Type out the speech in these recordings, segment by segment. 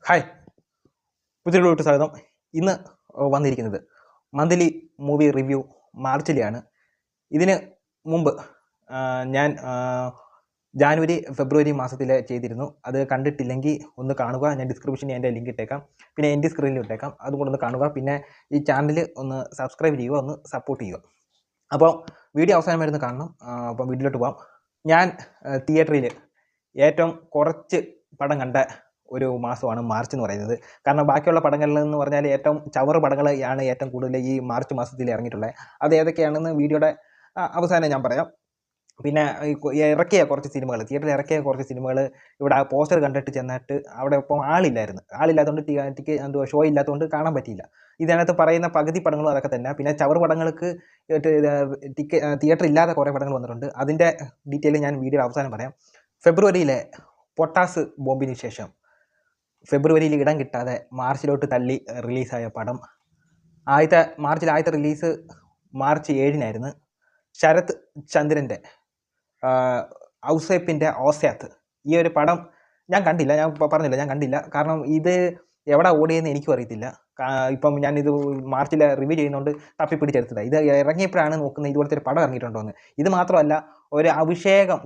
Hi, പുതിയൊരു വീട്ട് സ്വാഗതം. ഇന്ന് വന്നിരിക്കുന്നത് മന്ത്ലി മൂവി റിവ്യൂ മാർച്ചിലെയാണ്. ഇതിന് മുമ്പ് ഞാൻ ജാനുവരി ഫെബ്രുവരി മാസത്തിൽ ചെയ്തിരുന്നു. അത് കണ്ടിട്ടില്ലെങ്കിൽ ഒന്ന് കാണുക. ഞാൻ ഡിസ്ക്രിപ്ഷനിൽ എൻ്റെ ലിങ്ക് ഇട്ടേക്കാം, പിന്നെ എൻ്റെ സ്ക്രീനിൽ ഇട്ടേക്കാം. അതുകൊണ്ടൊന്ന് കാണുക. പിന്നെ ഈ ചാനൽ ഒന്ന് സബ്സ്ക്രൈബ് ചെയ്യുക, ഒന്ന് സപ്പോർട്ട് ചെയ്യുക. അപ്പോൾ വീഡിയോ അവസാനം വരുന്ന കാണണം. അപ്പം വീഡിയോയിലോട്ട് പോകാം. ഞാൻ തിയേറ്ററിൽ ഏറ്റവും കുറച്ച് പടം കണ്ട ഒരു മാസമാണ് മാർച്ച് എന്ന് പറയുന്നത്. കാരണം ബാക്കിയുള്ള പടങ്ങളിൽ എന്ന് പറഞ്ഞാൽ ഏറ്റവും ചവറ് പടങ്ങളാണ് ഏറ്റവും കൂടുതൽ ഈ മാർച്ച് മാസത്തിൽ ഇറങ്ങിയിട്ടുള്ളത്. അത് ഏതൊക്കെയാണെന്ന് വീഡിയോയുടെ അവസാനം ഞാൻ പറയാം. പിന്നെ ഇറക്കിയ കുറച്ച് സിനിമകൾ, തിയേറ്ററിൽ ഇറക്കിയ കുറച്ച് സിനിമകൾ ഇവിടെ പോസ്റ്റർ കണ്ടിട്ട് ചെന്നിട്ട് അവിടെ ഇപ്പം ആളില്ലാത്തതുകൊണ്ട് ഷോ ഇല്ലാത്തതുകൊണ്ട് കാണാൻ പറ്റിയില്ല. ഇതിനകത്ത് പറയുന്ന പകുതി പടങ്ങളും അതൊക്കെ തന്നെ. പിന്നെ ചവറ് പടങ്ങൾക്ക് തിയേറ്റർ ഇല്ലാത്ത കുറേ പടങ്ങൾ വന്നിട്ടുണ്ട്. അതിൻ്റെ ഡീറ്റെയിൽ ഞാൻ വീഡിയോ അവസാനം പറയാം. ഫെബ്രുവരിയിലെ പൊട്ടാസ് ബോംബിന് ശേഷം ഫെബ്രുവരിയിൽ ഇടം കിട്ടാതെ മാർച്ചിലോട്ട് തള്ളി റിലീസായ പടം. മാർച്ചിൽ ആദ്യത്തെ റിലീസ് മാർച്ച് 7-നായിരുന്നു. ശരത് ചന്ദ്രൻ്റെ ഔസേപ്പിൻ്റെ ഓസ്യാത്ത്. ഈ ഒരു പടം ഞാൻ കണ്ടില്ല, ഞാൻ കണ്ടില്ല. കാരണം ഇത് എവിടെ ഓടിയെന്ന് എനിക്കും അറിയത്തില്ല. ഇപ്പം ഞാനിത് മാർച്ചിൽ റിവ്യൂ ചെയ്യുന്നതുകൊണ്ട് തപ്പിപ്പിടിച്ചെടുത്തതാണ്. ഇത് ഇറങ്ങിയപ്പോഴാണ് നോക്കുന്നത് ഇതുപോലത്തെ ഒരു പടം ഇറങ്ങിയിട്ടുണ്ടോ എന്ന്. ഇത് മാത്രമല്ല, ഒരു അഭിഷേകം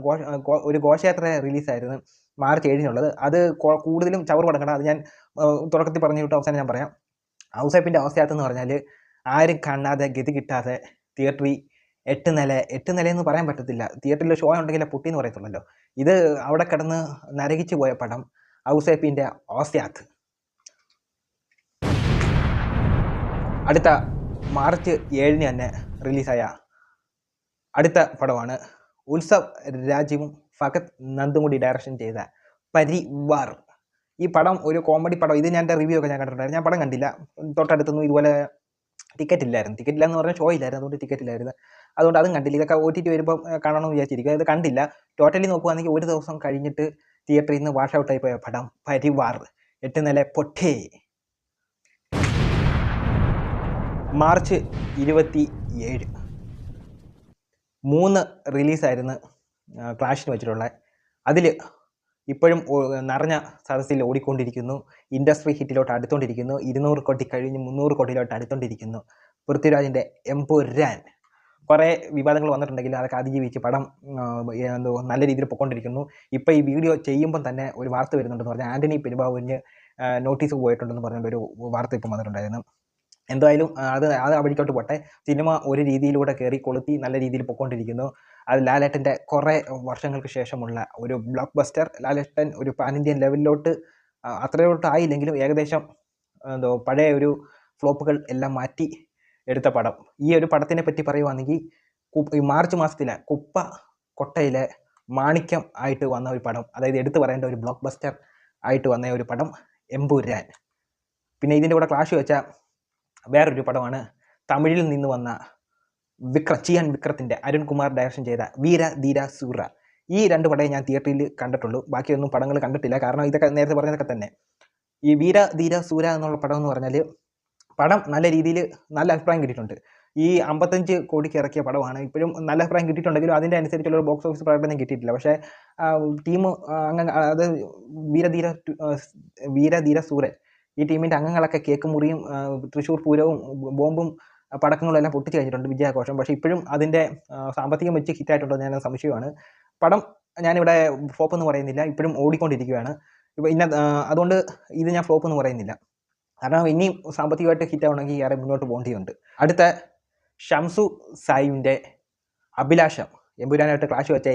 ഒരു ഘോഷയാത്ര റിലീസായിരുന്നു മാർച്ച് 7-നുള്ളത്. അത് കൂടുതലും ചവറ് പടം. അത് ഞാൻ തുടക്കത്തിൽ പറഞ്ഞു വിട്ട് അവസാനം ഞാൻ പറയാം. ഔസേപ്പിൻ്റെ അവസ്ഥയകത്ത് എന്ന് പറഞ്ഞാൽ ആരും കാണാതെ ഗതി കിട്ടാതെ തിയേറ്ററിൽ 8 നിലയെന്ന് പറയാൻ പറ്റത്തില്ല. തിയേറ്ററിൽ ഷോ ഉണ്ടെങ്കിൽ പൊട്ടി എന്ന് പറയത്തുള്ളല്ലോ. ഇത് അവിടെ കിടന്ന് നരകിച്ചു പോയ പടം ഔസേപ്പിൻ്റെ ഓസ്യാത്ത്. അടുത്ത മാർച്ച് 7-ന് തന്നെ റിലീസായ അടുത്ത പടമാണ് ഉത്സവ് രാജീവും ഫഹദ് നന്ദും കൂടി ഡയറക്ഷൻ ചെയ്ത പരിവാർ. ഈ പടം ഒരു കോമഡി പടം. ഇത് ഞാൻ റിവ്യൂ ഒക്കെ ഞാൻ കണ്ടിട്ടുണ്ടായിരുന്നു. ഞാൻ പടം കണ്ടില്ല. തൊട്ടടുത്തൊന്നും ഇതുപോലെ ടിക്കറ്റില്ല എന്ന് പറഞ്ഞാൽ ഷോ ഇല്ലായിരുന്നു, അതുകൊണ്ട് ടിക്കറ്റ് ഇല്ലായിരുന്നു. അതുകൊണ്ട് അതും കണ്ടില്ല. ഇതൊക്കെ OTT വരുമ്പോൾ കാണണമെന്ന് വിചാരിച്ചിരിക്കുക. ഇത് കണ്ടില്ല. ടോട്ടലി നോക്കുകയാണെങ്കിൽ ഒരു ദിവസം കഴിഞ്ഞിട്ട് തിയേറ്ററിൽ നിന്ന് വാഷ് ഔട്ടായി പോയ പടം പരിവാർ. 8 നില പൊട്ടേ. മാർച്ച് 27 3 റിലീസായിരുന്നു ക്ലാഷിന് വെച്ചിട്ടുള്ളത്. അതിൽ ഇപ്പോഴും നിറഞ്ഞ സദസ്സിൽ ഓടിക്കൊണ്ടിരിക്കുന്നു. ഇൻഡസ്ട്രി ഹിറ്റിലോട്ട് അടുത്തോണ്ടിരിക്കുന്നു. 200 കോടി കഴിഞ്ഞ് 300 കോടിയിലോട്ട് അടുത്തോണ്ടിരിക്കുന്നു പൃഥ്വിരാജിൻ്റെ എമ്പുരാൻ. കുറേ വിവാദങ്ങൾ വന്നിട്ടുണ്ടെങ്കിലും അതൊക്കെ അതിജീവിച്ച് പടം നല്ല രീതിയിൽ പൊയ്ക്കൊണ്ടിരിക്കുന്നു. ഇപ്പോൾ ഈ വീഡിയോ ചെയ്യുമ്പം തന്നെ ഒരു വാർത്ത വരുന്നുണ്ടെന്ന് പറഞ്ഞാൽ ആൻ്റണി പെരുമ്പാവൂരിന് നോട്ടീസ് പോയിട്ടുണ്ടെന്ന് പറഞ്ഞൊരു വാർത്ത ഇപ്പം വന്നിട്ടുണ്ടായിരുന്നു. എന്തായാലും അത് വഴിക്കോട്ട് പോട്ടെ. സിനിമ ഒരു രീതിയിലൂടെ കയറി കൊളുത്തി നല്ല രീതിയിൽ പൊയ്ക്കൊണ്ടിരിക്കുന്നു. അത് ലാലേട്ടൻ്റെ കുറേ വർഷങ്ങൾക്ക് ശേഷമുള്ള ഒരു ബ്ലോക്ക് ബസ്റ്റർ. ലാലേട്ടൻ ഒരു പാൻ ഇന്ത്യൻ ലെവലിലോട്ട് അത്രയോട്ട് ആയില്ലെങ്കിലും ഏകദേശം പഴയ ഒരു ഫ്ലോപ്പുകൾ എല്ലാം മാറ്റി എടുത്ത പടം. ഈ ഒരു പടത്തിനെ പറ്റി പറയുവാണെങ്കിൽ ഈ മാർച്ച് മാസത്തിലെ കുപ്പ കൊട്ടയിലെ മാണിക്യം ആയിട്ട് വന്ന ഒരു പടം, അതായത് എടുത്തു പറയേണ്ട ഒരു ബ്ലോക്ക് ബസ്റ്റർ ആയിട്ട് വന്ന ഒരു പടം എമ്പുരാൻ. പിന്നെ ഇതിൻ്റെ കൂടെ ക്ലാഷ് വെച്ച വേറൊരു പടമാണ് തമിഴിൽ നിന്ന് വന്ന ചിയാൻ വിക്രത്തിൻ്റെ അരുൺകുമാർ ഡയറക്ഷൻ ചെയ്ത വീര ധീര സൂര. ഈ 2 പടമേ ഞാൻ തിയേറ്ററിൽ കണ്ടിട്ടുള്ളൂ. ബാക്കിയൊന്നും പടങ്ങൾ കണ്ടിട്ടില്ല. കാരണം ഇതൊക്കെ നേരത്തെ പറഞ്ഞതൊക്കെ തന്നെ. ഈ വീര ധീര സൂര എന്നുള്ള പടം എന്ന് പറഞ്ഞാൽ പടം നല്ല രീതിയിൽ നല്ല അഭിപ്രായം കിട്ടിയിട്ടുണ്ട്. ഈ 55 കോടിക്ക് ഇറക്കിയ പടമാണ്. ഇപ്പോഴും നല്ല അഭിപ്രായം കിട്ടിയിട്ടുണ്ടെങ്കിലും അതിൻ്റെ അനുസരിച്ചുള്ള ഒരു ബോക്സ് ഓഫീസ് പ്രകടനം കിട്ടിയിട്ടില്ല. പക്ഷേ ടീം അങ്ങനെ, അത് വീരധീര സൂരൻ, ഈ ടീമിൻ്റെ അംഗങ്ങളൊക്കെ കേക്ക് മുറിയും തൃശ്ശൂർ പൂരവും ബോംബും പടക്കങ്ങളും എല്ലാം പൊട്ടിച്ച് കഴിഞ്ഞിട്ടുണ്ട്, വിജയാഘോഷം. പക്ഷേ ഇപ്പോഴും അതിൻ്റെ സാമ്പത്തികം വെച്ച് ഹിറ്റായിട്ടുണ്ടോ ഞാൻ സംശയമാണ്. പടം ഞാനിവിടെ ഫ്ലോപ്പ് എന്ന് പറയുന്നില്ല, ഇപ്പോഴും ഓടിക്കൊണ്ടിരിക്കുകയാണ്. ഇപ്പോൾ അതുകൊണ്ട് ഇത് ഞാൻ ഫ്ലോപ്പ് എന്ന് പറയുന്നില്ല. കാരണം ഇനിയും സാമ്പത്തികമായിട്ട് ഹിറ്റാവണമെങ്കിൽ ഏറെ മുന്നോട്ട് പോകേണ്ടതുണ്ട്. അടുത്ത ഷംസു സായിൻ്റെ അഭിലാഷം. എമ്പുരാനായിട്ട് ക്ലാഷ് വെച്ച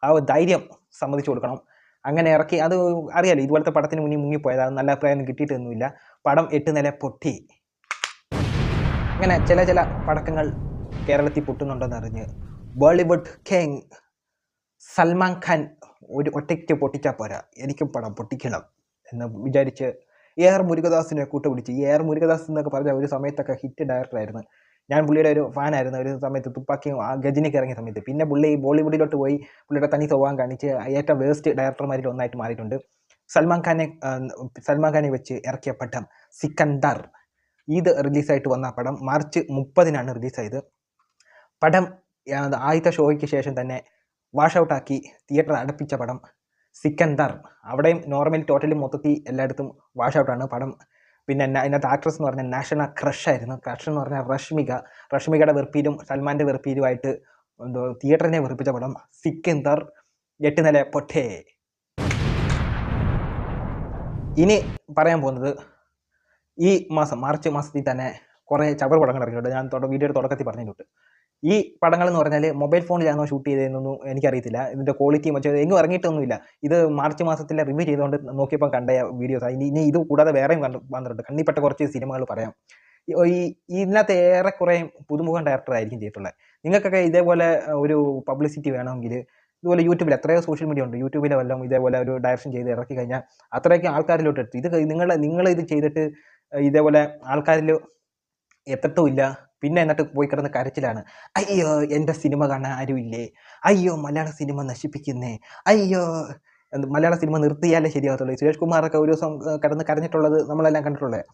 ആ ധൈര്യം സമ്മതിച്ചു കൊടുക്കണം. അങ്ങനെ ഇറക്കി. അത് അറിയാലോ, ഇതുപോലത്തെ പടത്തിന് മുങ്ങിപ്പോയത്. അത് നല്ല അഭിപ്രായം കിട്ടിയിട്ടൊന്നുമില്ല. പടം 8 നില പൊട്ടി. അങ്ങനെ ചില പടക്കങ്ങൾ കേരളത്തിൽ പൊട്ടുന്നുണ്ടെന്ന് അറിഞ്ഞ് ബോളിവുഡ് കിങ് സൽമാൻ ഖാൻ ഒരു ഒറ്റയ്ക്ക് പൊട്ടിച്ചാൽ പോരാ, എനിക്കും പടം പൊട്ടിക്കണം എന്ന് വിചാരിച്ച് AR മുരുകദാസിനെ കൂട്ടുപിടിച്ച്. ഈ AR മുരുകദാസ് എന്നൊക്കെ പറഞ്ഞാൽ ഒരു സമയത്തൊക്കെ ഹിറ്റ് ഡയറക്ടറായിരുന്നു. ഞാൻ പുള്ളിയുടെ ഒരു ഫാനായിരുന്നു ഒരു സമയത്ത്. തുപ്പാക്കിയും ഗജനിക്ക് ഇറങ്ങിയ സമയത്ത്. പിന്നെ പുള്ളി ബോളിവുഡിലോട്ട് പോയി പുള്ളിയുടെ തനി സ്വഭാവം കാണിച്ച് ഏറ്റവും വേസ്റ്റ് ഡയറക്ടർമാരിൽ ഒന്നായിട്ട് മാറിയിട്ടുണ്ട്. സൽമാൻ ഖാനെ വെച്ച് ഇറക്കിയ പടം സിക്കന്ദർ. ഇത് റിലീസായിട്ട് വന്ന പടം മാർച്ച് 30-നാണ് റിലീസായത്. പടം ആദ്യത്തെ ഷോയ്ക്ക് ശേഷം തന്നെ വാഷ് ഔട്ടാക്കി തിയേറ്റർ അടപ്പിച്ച പടം സിക്കന്ദർ, അവിടെയും നോർമൽ ടോട്ടലി മൊത്തത്തിൽ എല്ലായിടത്തും വാഷ് ഔട്ടാണ് പടം. പിന്നെ അതിനകത്ത് ആക്ട്രസ് എന്ന് പറഞ്ഞാൽ നാഷണൽ ക്രഷ് ആയിരുന്നു. ക്രഷ് എന്ന് പറഞ്ഞാൽ റഷ്മികയുടെ വെറുപ്പിലും സൽമാൻ്റെ വെറുപ്പിലുമായിട്ട് എന്തോ തിയേറ്ററിനെ വെറുപ്പിച്ച പടം സിക്കന്ദർ. 8 നില പൊട്ടേ. ഇനി പറയാൻ പോകുന്നത് ഈ മാസം മാർച്ച് മാസത്തിൽ തന്നെ കുറേ ചവർ പടങ്ങൾ ഇറങ്ങിയിട്ടുണ്ട്. ഞാൻ വീഡിയോയുടെ തുടക്കത്തിൽ പറഞ്ഞിട്ടുണ്ട്. ഈ പടങ്ങൾ എന്ന് പറഞ്ഞാൽ മൊബൈൽ ഫോണിലാണോ ഷൂട്ട് ചെയ്തതെന്നൊന്നും എനിക്കറിയത്തില്ല. ഇതിൻ്റെ ക്വാളിറ്റി വെച്ചാൽ എങ്ങും ഇറങ്ങിയിട്ടൊന്നുമില്ല. ഇത് മാർച്ച് മാസത്തിലെ റിവ്യൂ ചെയ്തുകൊണ്ട് നോക്കിയപ്പോൾ കണ്ട വീഡിയോസ്. ഇനി ഇത് കൂടാതെ വേറെയും വന്നിട്ടുണ്ട്. കണ്ണിപ്പെട്ട കുറച്ച് സിനിമകൾ പറയാം. ഇതിനകത്ത് ഏറെക്കുറെ പുതുമുഖം ഡയറക്ടറായിരിക്കും ചെയ്തിട്ടുള്ളത്. നിങ്ങൾക്കൊക്കെ ഇതേപോലെ ഒരു പബ്ലിസിറ്റി വേണമെങ്കിൽ ഇതുപോലെ യൂട്യൂബിൽ എത്രയോ സോഷ്യൽ മീഡിയ ഉണ്ട്. യൂട്യൂബിലെ വല്ലതും ഇതേപോലെ ഒരു ഡയറക്ഷൻ ചെയ്ത് ഇറക്കി കഴിഞ്ഞാൽ അത്രയ്ക്ക് ആൾക്കാരിലോട്ട് എത്തും. ഇത് നിങ്ങൾ ഇത് ചെയ്തിട്ട് ഇതേപോലെ ആൾക്കാരിൽ എത്തത്തുമില്ല. പിന്നെ എന്നിട്ട് പോയി കിടന്ന് കരച്ചിലാണ്. അയ്യോ എൻ്റെ സിനിമ കാണാൻ ആരുമില്ലേ, അയ്യോ മലയാള സിനിമ നശിപ്പിക്കുന്നേ, അയ്യോ മലയാള സിനിമ നിർത്തിയാലേ ശരിയാകത്തുള്ളൂ. സുരേഷ് കുമാറൊക്കെ ഒരു ദിവസം കിടന്ന് കരഞ്ഞിട്ടുള്ളത് നമ്മളെല്ലാം കണ്ടിട്ടുള്ളത്.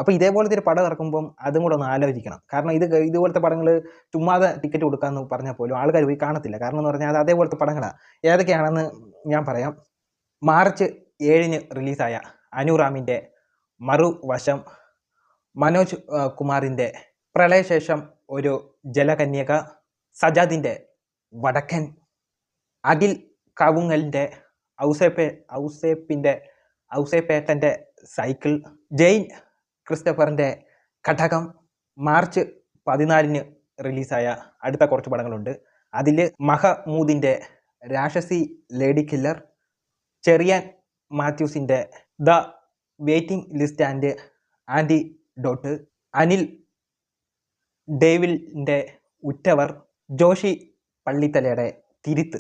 അപ്പോൾ ഇതേപോലത്തെ ഒരു പടം ഇറക്കുമ്പം അതും കൂടെ ഒന്ന് ആലോചിക്കണം. കാരണം ഇതുപോലത്തെ പടങ്ങൾ ചുമ്മാതെ ടിക്കറ്റ് കൊടുക്കാമെന്ന് പറഞ്ഞാൽ പോലും ആൾക്കാർ പോയി കാണത്തില്ല. കാരണം എന്ന് പറഞ്ഞാൽ അത് അതേപോലത്തെ പടങ്ങളാണ്. ഏതൊക്കെയാണെന്ന് ഞാൻ പറയാം. മാർച്ച് 7 റിലീസായ അനു റാമിൻ്റെ മറുവശം, മനോജ് കുമാറിൻ്റെ പ്രളയശേഷം ഒരു ജലകന്യക, സജാദിൻ്റെ വടക്കൻ, അഖിൽ കാവുങ്ങലിൻ്റെ ഔസേപ്പേട്ടൻ്റെ സൈക്കിൾ, ജെയിൻ ക്രിസ്റ്റഫറിൻ്റെ ഘടകം. മാർച്ച് 14 റിലീസായ അടുത്ത കുറച്ച് പടങ്ങളുണ്ട്. അതിൽ മഹമൂദിൻ്റെ രാക്ഷസി ലേഡി കില്ലർ, ചെറിയാൻ മാത്യൂസിൻ്റെ the waiting list and antidote, Anil ഡേവിലിൻ്റെ ഉറ്റവർ, ജോഷി പള്ളിത്തലയുടെ തിരുത്ത്.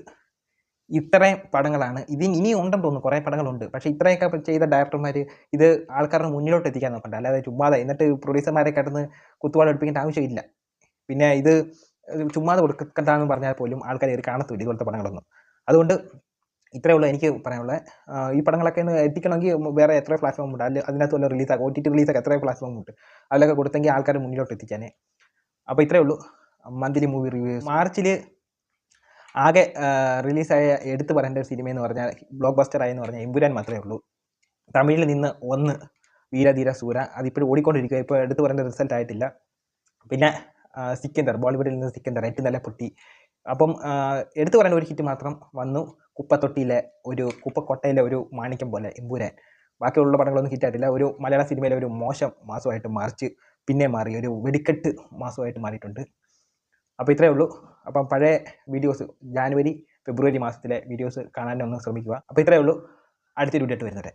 ഇത്രയും പടങ്ങളാണ്. ഇനിയും ഉണ്ടെന്ന് തോന്നുന്നു, കുറേ പടങ്ങളുണ്ട്. പക്ഷേ ഇത്രയൊക്കെ ചെയ്ത ഡയറക്ടർമാർ ഇത് ആൾക്കാരുടെ മുന്നിലോട്ട് എത്തിക്കാൻ നോക്കണ്ട. അല്ലാതെ ചുമ്മാതെ എന്നിട്ട് പ്രൊഡ്യൂസർമാരെ കിടന്ന് കുത്തുവാൾ എടുപ്പിക്കേണ്ട ആവശ്യമില്ല. പിന്നെ ഇത് ചുമ്മാതെ കൊടുക്കണ്ടെന്ന് പറഞ്ഞാൽ പോലും ആൾക്കാർ ഇത് കാണത്തില്ല ഇതുപോലത്തെ പടങ്ങളൊന്നും. അതുകൊണ്ട് ഇത്രയേ ഉള്ളൂ എനിക്ക് പറയാനുള്ളത്. ഈ പടങ്ങളൊക്കെ ഒന്ന് എത്തിക്കണമെങ്കിൽ വേറെ എത്ര പ്ലാറ്റ്ഫോം ഉണ്ട്, അതിനകത്ത് വല്ല റിലീസാക്കുക, OTT റിലീസൊക്കെ എത്രയോ പ്ലാറ്റ്ഫോം ഉണ്ട്. അതിലൊക്കെ കൊടുത്തെങ്കിൽ ആൾക്കാർ മുന്നിലോട്ട് എത്തിക്കാനേ. അപ്പോൾ ഇത്രയേ ഉള്ളൂ മന്ത്ലി മൂവി റിവ്യൂസ്. മാർച്ചിൽ ആകെ റിലീസായ എടുത്തു പറയേണ്ട ഒരു സിനിമയെന്ന് പറഞ്ഞാൽ ബ്ലോക്ക് ബസ്റ്ററായെന്ന് പറഞ്ഞാൽ എമ്പുരാൻ മാത്രമേ ഉള്ളൂ. തമിഴിൽ നിന്ന് 1 വീരധീര സൂര, അതിപ്പോഴും ഓടിക്കൊണ്ടിരിക്കുക. ഇപ്പോൾ എടുത്തു പറയേണ്ട റിസൾട്ട് ആയിട്ടില്ല. പിന്നെ സിക്കന്ദർ, ബോളിവുഡിൽ നിന്ന് സിക്കന്ദർ 8 നില പൊട്ടി. അപ്പം എടുത്തു പറയേണ്ട ഒരു ഹിറ്റ് മാത്രം വന്നു, കുപ്പക്കൊട്ടയിലെ ഒരു മാണിക്യം പോലെ എമ്പുരാൻ. ബാക്കിയുള്ള പടങ്ങളൊന്നും ഹിറ്റായിട്ടില്ല. ഒരു മലയാള സിനിമയിലെ ഒരു മോശം മാസമായിട്ട് മാർച്ച് പിന്നെ മാറി, ഒരു വെടിക്കെട്ട് മാസമായിട്ട് മാറിയിട്ടുണ്ട്. അപ്പോൾ ഇത്രയേ ഉള്ളൂ. അപ്പം പഴയ വീഡിയോസ് ജാനുവരി ഫെബ്രുവരി മാസത്തിലെ വീഡിയോസ് കാണാനൊന്ന് ശ്രമിക്കുക. അപ്പോൾ ഇത്രയേ ഉള്ളൂ. അടുത്തൊരു വീഡിയോ ആയിട്ട് വരുന്നത്.